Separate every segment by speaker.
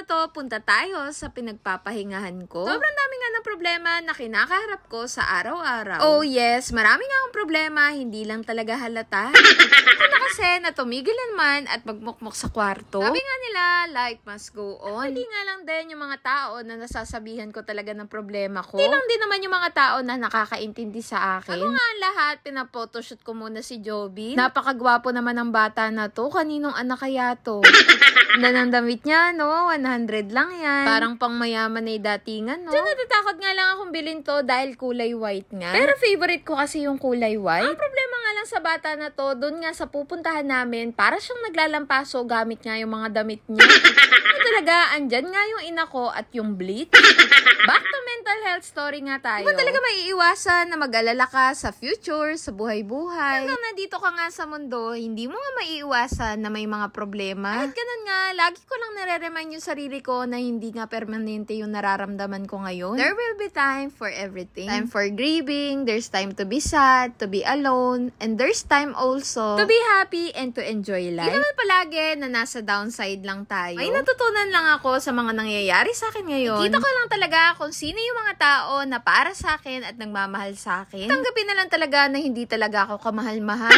Speaker 1: na to, punta tayo sa pinagpapahingahan ko. Sobrang dami nga ng problema na kinakaharap ko sa araw-araw. Oh yes, marami nga akong problema, hindi lang talaga halata. Ito na kasi na tumigil naman at magmukmok sa kwarto. Sabi nga nila, life must go on. Hindi nga lang din yung mga tao na nasasabihan ko talaga ng problema ko. Hindi lang din naman yung mga tao na nakakaintindi sa akin. Ako nga ang lahat, pinaphotoshoot ko muna si Joby. Napakagwapo naman ng bata na to. Kaninong anak kaya to? Ang damit niya, no? 100 lang yan. Parang pang mayaman na datingan, no? Diyan natatakot nga lang akong bilhin to dahil kulay white nga. Pero favorite ko kasi yung kulay white. Ang problema nga lang sa bata na to, doon nga sa pupuntahan namin, para siyang naglalampaso gamit nga yung mga damit niya. Talaga, andyan nga yung ina ko at yung bleach. Back to mental health story nga tayo. Diba talaga maiiwasan na mag-alala ka sa future, sa buhay-buhay? Hanggang nandito ka nga sa mundo, hindi mo nga maiiwasan na may mga problema. At ganun nga, lagi ko lang nare-remind yung sarili ko na hindi nga permanente yung nararamdaman ko ngayon. There will be time for everything. Time for grieving, there's time to be sad, to be alone, and there's time also to be happy and to enjoy life. Hindi naman palagi na nasa downside lang tayo. May natutunan lang ako sa mga nangyayari sa akin ngayon. Nakita ko lang talaga kung sino yung mga tao na para sa akin at nagmamahal sa akin. Tanggapin na lang talaga na hindi talaga ako kamahal-mahal.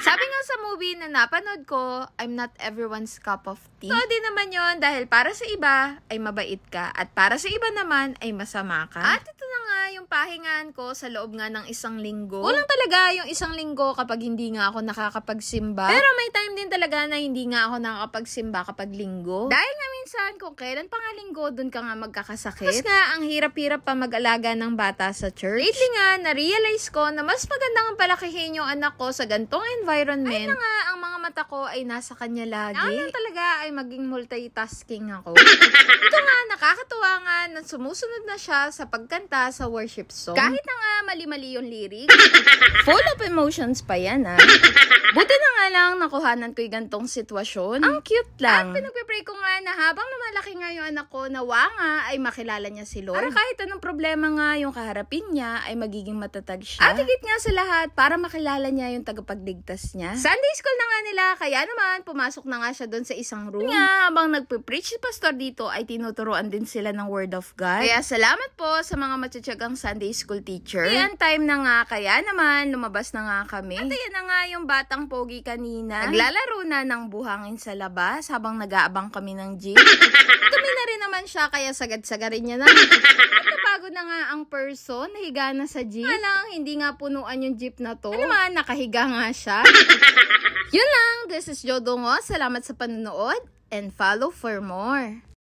Speaker 1: Sabi nga sa movie na napanood ko, I'm not everyone's cup of tea. So, di naman yon dahil para sa iba ay mabait ka at para sa iba naman ay masama ka. At ito na nga yung pahingaan ko sa loob nga ng isang linggo. Kulang talaga yung isang linggo kapag hindi nga ako nakakapagsimba. Pero may time din talaga na hindi nga ako nakakapagsimba kapag linggo. Dahil nga minsan kung kailan pa nga linggo, dun ka nga magkakasakit. Tapos nga, ang hirap-hirap pa mag-alaga ng bata sa church. Lately nga, na-realize ko na mas magandang palakihin yung anak ko sa gantong environment. Ay na nga, ang mga mata ko ay nasa kanya lagi. Naalang talaga ay maging multitasking ako. Ito nga, nakakatuwa nga na sumusunod na siya sa pagkanta sa worship song. Kahit na nga mali-mali yung lyrics. Full of emotions pa yan, ha? Buti na nga lang nakuhanan ko yung gantong sitwasyon. Ang cute lang. At pinagpipray ko nga na habang lumalaki nga yung anak ko, nawa nga ay makilala niya si Lord. Para kahit anong problema nga yung kaharapin niya, ay magiging matatag siya. At higit nga sa lahat, para makilala niya yung tagapagligtas niya. Sunday school na nga nila, kaya naman pumasok na nga siya doon sa isang room. Nga, habang nagpe-preach si pastor dito, ay tinuturuan din sila ng Word of God. Kaya salamat po sa mga matutsagang Sunday school teacher. Ayan, time na nga, kaya naman lumabas na nga kami. At ayan na nga yung batang pogi kanina. Naglalaro na ng buhangin sa labas habang nag-aabang kami ng jeep. Tumi na rin naman siya, kaya sagad-sagarin niya na. At napagod na nga ang person, nahiga na sa jeep. Alang, hindi nga punuan yung jeep na to. Ano naman, nakahiga nga siya. Yun lang, this is Jodongo. Salamat sa panonood and follow for more.